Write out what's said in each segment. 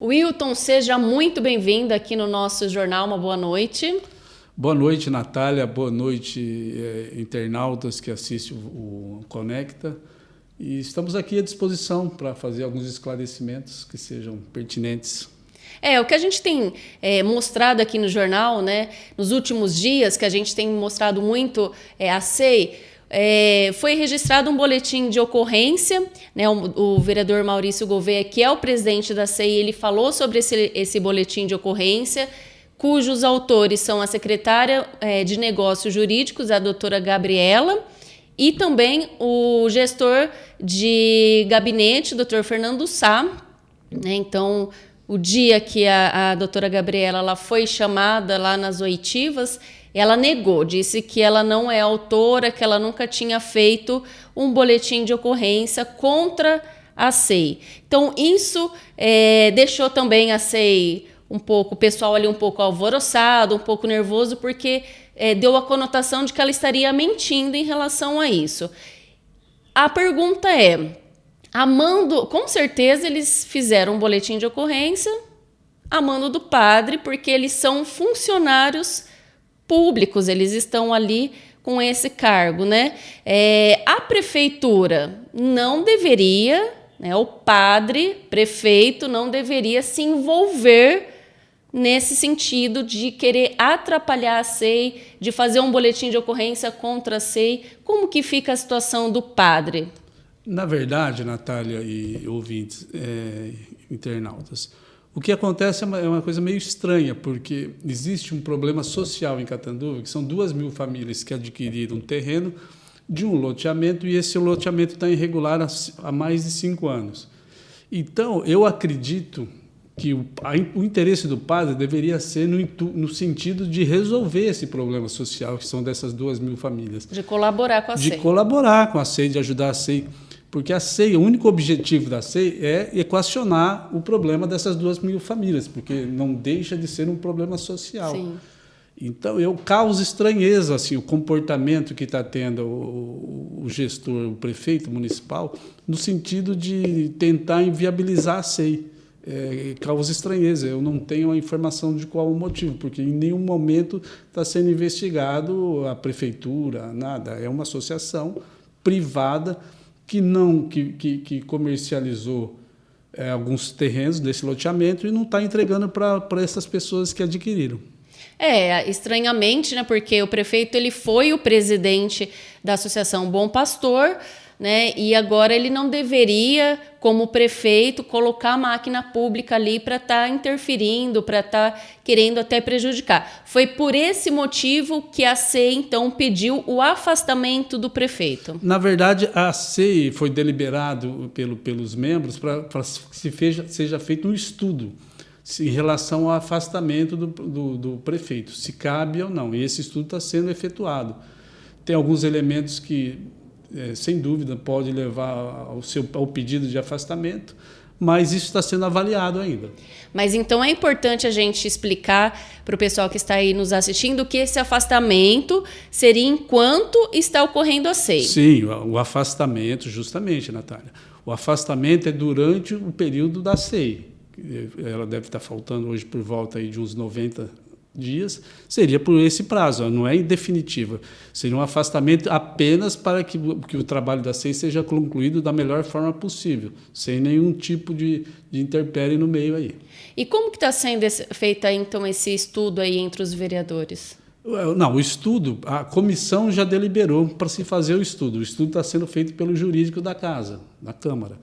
Wilton, seja muito bem-vindo aqui no nosso jornal. Uma boa noite. Boa noite, Natália. Boa noite, internautas que assistem o Conecta. E estamos aqui à disposição para fazer alguns esclarecimentos que sejam pertinentes. O que a gente tem mostrado aqui no jornal, né, nos últimos dias, que a gente tem mostrado muito a SEI, foi registrado um boletim de ocorrência, né, o vereador Maurício Gouveia, que é o presidente da SEI, ele falou sobre esse boletim de ocorrência, cujos autores são a secretária de Negócios Jurídicos, a doutora Gabriela, e também o gestor de gabinete, o doutor Fernando Sá, né, então o dia que a doutora Gabriela ela foi chamada lá nas oitivas, ela negou, disse que ela não é autora, que ela nunca tinha feito um boletim de ocorrência contra a SEI. Então, isso deixou também a SEI um pouco, o pessoal ali um pouco alvoroçado, um pouco nervoso, porque deu a conotação de que ela estaria mentindo em relação a isso. A pergunta é... com certeza eles fizeram um boletim de ocorrência a mando do padre, porque eles são funcionários públicos, eles estão ali com esse cargo, né? A prefeitura não deveria, né, o padre, prefeito, não deveria se envolver nesse sentido de querer atrapalhar a SEI, de fazer um boletim de ocorrência contra a SEI. Como que fica a situação do padre? Na verdade, Natália e ouvintes, internautas, o que acontece é uma coisa meio estranha, porque existe um problema social em Catanduva, que são 2.000 famílias que adquiriram um terreno de um loteamento, e esse loteamento está irregular há mais de 5 anos. Então, eu acredito que o interesse do padre deveria ser no sentido de resolver esse problema social, que são dessas 2.000 famílias. De colaborar com a SEI. De colaborar com a SEI, de ajudar a SEI. Porque a SEI, o único objetivo da SEI é equacionar o problema dessas 2.000 famílias, porque não deixa de ser um problema social. Sim. Então, eu causo estranheza assim, o comportamento que está tendo o gestor, o prefeito municipal, no sentido de tentar inviabilizar a SEI. Causa estranheza. Eu não tenho a informação de qual o motivo, porque em nenhum momento está sendo investigado a prefeitura, nada. É uma associação privada que comercializou alguns terrenos desse loteamento e não está entregando para essas pessoas que adquiriram. Estranhamente, né, porque o prefeito ele foi o presidente da Associação Bom Pastor, né, e agora ele não deveria, como prefeito, colocar a máquina pública ali para estar interferindo, para estar querendo até prejudicar. Foi por esse motivo que a SEI, então, pediu o afastamento do prefeito. Na verdade, a SEI foi deliberado pelos membros para que seja feito um estudo em relação ao afastamento do prefeito, se cabe ou não. E esse estudo está sendo efetuado. Tem alguns elementos que, sem dúvida, pode levar ao pedido de afastamento, mas isso está sendo avaliado ainda. Mas então é importante a gente explicar para o pessoal que está aí nos assistindo que esse afastamento seria enquanto está ocorrendo a SEI. Sim, o afastamento, justamente, Natália. O afastamento é durante o período da SEI. Ela deve estar faltando hoje por volta aí de uns 90 dias, seria por esse prazo, não é indefinitiva. Seria um afastamento apenas para que o trabalho da SEI seja concluído da melhor forma possível, sem nenhum tipo de intempérie no meio aí. E como que está sendo feito então esse estudo aí entre os vereadores? Não, o estudo, a comissão já deliberou para se fazer o estudo. O estudo está sendo feito pelo jurídico da casa, da Câmara.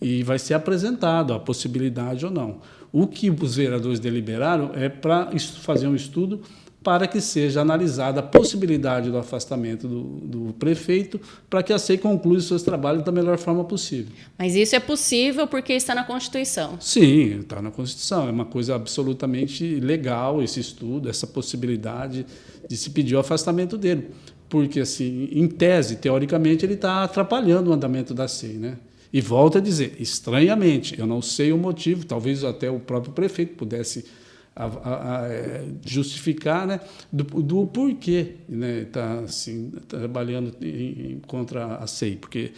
E vai ser apresentado a possibilidade ou não. O que os vereadores deliberaram é para fazer um estudo para que seja analisada a possibilidade do afastamento do prefeito para que a SEI conclua os seus trabalhos da melhor forma possível. Mas isso é possível porque está na Constituição? Sim, está na Constituição. É uma coisa absolutamente legal esse estudo, essa possibilidade de se pedir o afastamento dele. Porque, assim, em tese, teoricamente, ele está atrapalhando o andamento da SEI, né? E volto a dizer, estranhamente, eu não sei o motivo, talvez até o próprio prefeito pudesse justificar, né, do porquê, né, tá assim, trabalhando contra a SEI, porque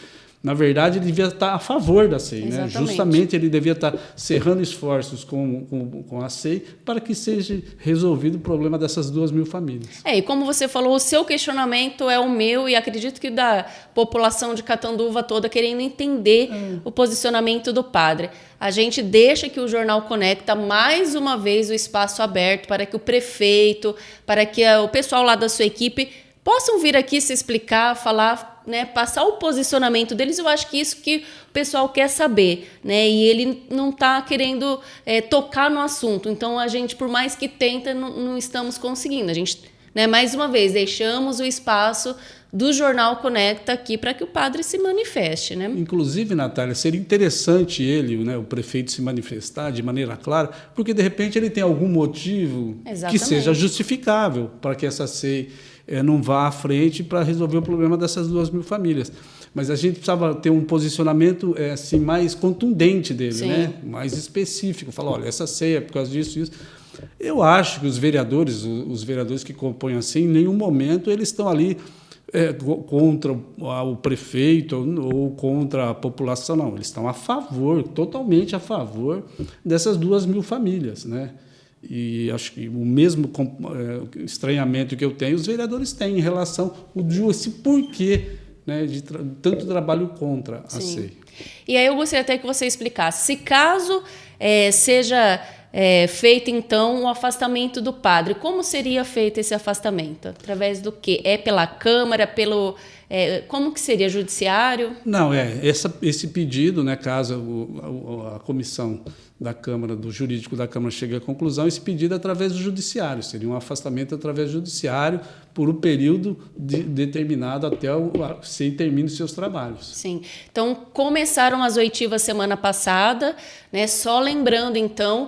Na verdade, ele devia estar a favor da SEI, né? Justamente ele devia estar cerrando esforços com a SEI para que seja resolvido o problema dessas 2.000 famílias. E como você falou, o seu questionamento é o meu e acredito que da população de Catanduva toda querendo entender o posicionamento do padre. A gente deixa que o Jornal Conecta, mais uma vez, o espaço aberto para que o prefeito, para que o pessoal lá da sua equipe possam vir aqui se explicar, falar, né, passar o posicionamento deles. Eu acho que isso que o pessoal quer saber, né? E ele não está querendo tocar no assunto. Então, a gente, por mais que tenta, não estamos conseguindo. A gente, né, mais uma vez, deixamos o espaço do Jornal Conecta aqui para que o padre se manifeste, né? Inclusive, Natália, seria interessante ele, né, o prefeito, se manifestar de maneira clara, porque, de repente, ele tem algum motivo que seja justificável para que essa SEI não vá à frente para resolver o problema dessas 2.000 famílias. Mas a gente precisava ter um posicionamento assim, mais contundente dele, né? Mais específico. Falar, olha, essa SEI é por causa disso, isso. Eu acho que os vereadores que compõem a SEI, em nenhum momento eles estão ali contra o prefeito ou contra a população, não. Eles estão a favor, totalmente a favor dessas 2.000 famílias, né? E acho que o mesmo estranhamento que eu tenho, os vereadores têm em relação ao esse porquê, né, de tanto trabalho contra a SEI. E aí eu gostaria até que você explicasse, se caso seja feito, então, o afastamento do padre, como seria feito esse afastamento? Através do quê? É pela Câmara, como que seria? Judiciário? Não, esse pedido, né, caso a comissão da Câmara, do jurídico da Câmara chegue à conclusão, esse pedido é através do judiciário, seria um afastamento através do judiciário por um período determinado até a SEI termine os seus trabalhos. Sim. Então, começaram as oitivas semana passada, né? Só lembrando, então,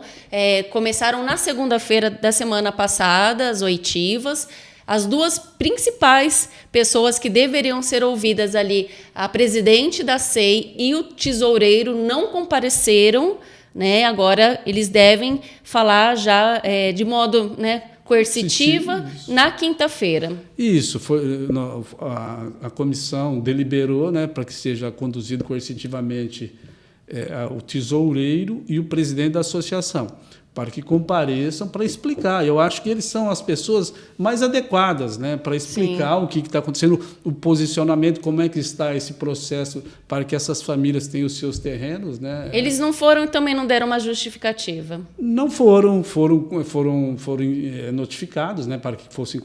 começaram na segunda-feira da semana passada as oitivas. As duas principais pessoas que deveriam ser ouvidas ali, a presidente da SEI e o tesoureiro, não compareceram, né? Agora eles devem falar já de modo, né, coercitiva na quinta-feira. Isso, a comissão deliberou, né, para que seja conduzido coercitivamente o tesoureiro e o presidente da associação, para que compareçam para explicar. Eu acho que eles são as pessoas mais adequadas, né, para explicar o que está acontecendo, o posicionamento, como é que está esse processo para que essas famílias tenham os seus terrenos, né? Eles não foram e também não deram uma justificativa? Não foram notificados, né, para que fossem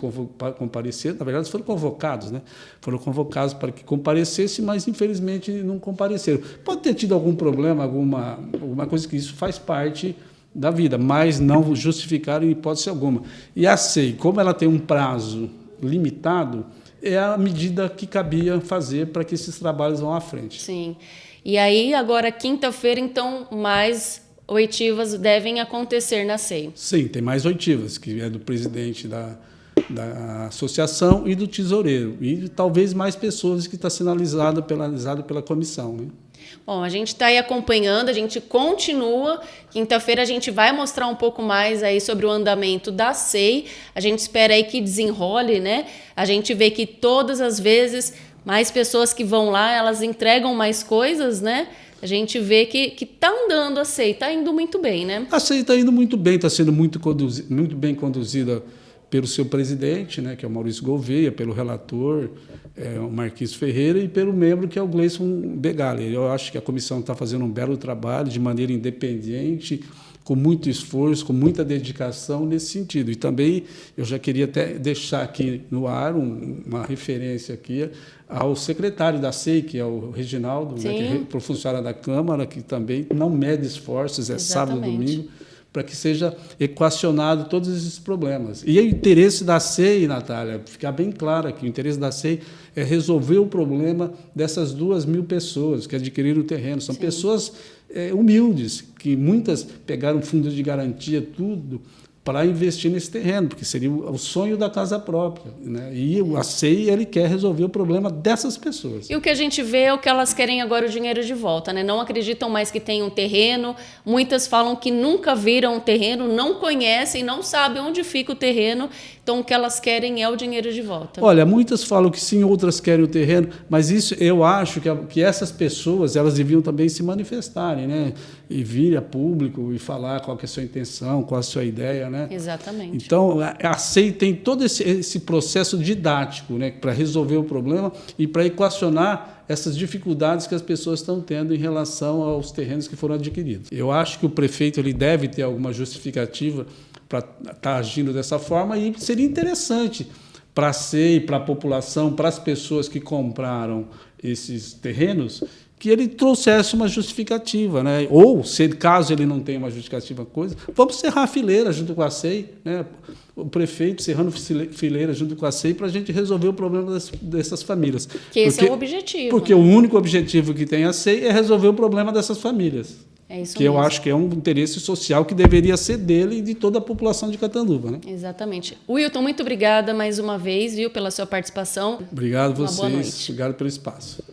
comparecer. Na verdade, eles foram convocados, né? Foram convocados para que comparecessem, mas infelizmente não compareceram. Pode ter tido algum problema, alguma coisa que isso faz parte da vida, mas não justificaram em hipótese alguma. E a SEI, como ela tem um prazo limitado, é a medida que cabia fazer para que esses trabalhos vão à frente. Sim. E aí, agora, quinta-feira, então, mais oitivas devem acontecer na SEI? Sim, tem mais oitivas, que é do presidente da associação e do tesoureiro. E talvez mais pessoas que está sendo analisada pela comissão, né? Bom, a gente está aí acompanhando, a gente continua. Quinta-feira a gente vai mostrar um pouco mais aí sobre o andamento da SEI. A gente espera aí que desenrole, né? A gente vê que todas as vezes mais pessoas que vão lá, elas entregam mais coisas, né? A gente vê que está andando a SEI, está indo muito bem, né? A SEI está indo muito bem, está sendo muito bem conduzida pelo seu presidente, né, que é o Maurício Gouveia, pelo relator, o Marquinhos Ferreira, e pelo membro, que é o Gleison Begali. Eu acho que a comissão está fazendo um belo trabalho, de maneira independente, com muito esforço, com muita dedicação nesse sentido. E também eu já queria até deixar aqui no ar uma referência aqui ao secretário da SEI, que é o Reginaldo, né, que é funcionário da Câmara, que também não mede esforços, sábado e domingo, para que seja equacionado todos esses problemas. E o interesse da SEI, Natália, ficar bem claro aqui, o interesse da SEI é resolver o problema dessas 2.000 pessoas que adquiriram o terreno. São pessoas humildes, que muitas pegaram fundo de garantia, tudo, para investir nesse terreno, porque seria o sonho da casa própria, né? E a SEI, ele quer resolver o problema dessas pessoas. E o que a gente vê é o que elas querem agora, o dinheiro de volta, né? Não acreditam mais que tem um terreno, muitas falam que nunca viram um terreno, não conhecem, não sabem onde fica o terreno, então o que elas querem é o dinheiro de volta. Olha, muitas falam que sim, outras querem o terreno, mas isso eu acho que essas pessoas, elas deviam também se manifestarem, né? E vir a público e falar qual que é a sua intenção, qual a sua ideia, né? Exatamente. Então, a SEI tem todo esse processo didático, né, para resolver o problema e para equacionar essas dificuldades que as pessoas estão tendo em relação aos terrenos que foram adquiridos. Eu acho que o prefeito ele deve ter alguma justificativa para estar agindo dessa forma e seria interessante para a SEI, para a população, para as pessoas que compraram esses terrenos, que ele trouxesse uma justificativa, né? Ou, caso ele não tenha uma justificativa coisa, vamos cerrar a fileira junto com a SEI, né? O prefeito cerrando fileira junto com a SEI para a gente resolver o problema dessas famílias. Esse é o objetivo. Porque, né? O único objetivo que tem a SEI é resolver o problema dessas famílias. É isso que mesmo. Eu acho que é um interesse social que deveria ser dele e de toda a população de Catanduva, né? Exatamente. Wilton, muito obrigada mais uma vez, viu, pela sua participação. Obrigado a Uma boa vocês. noite. Obrigado pelo espaço.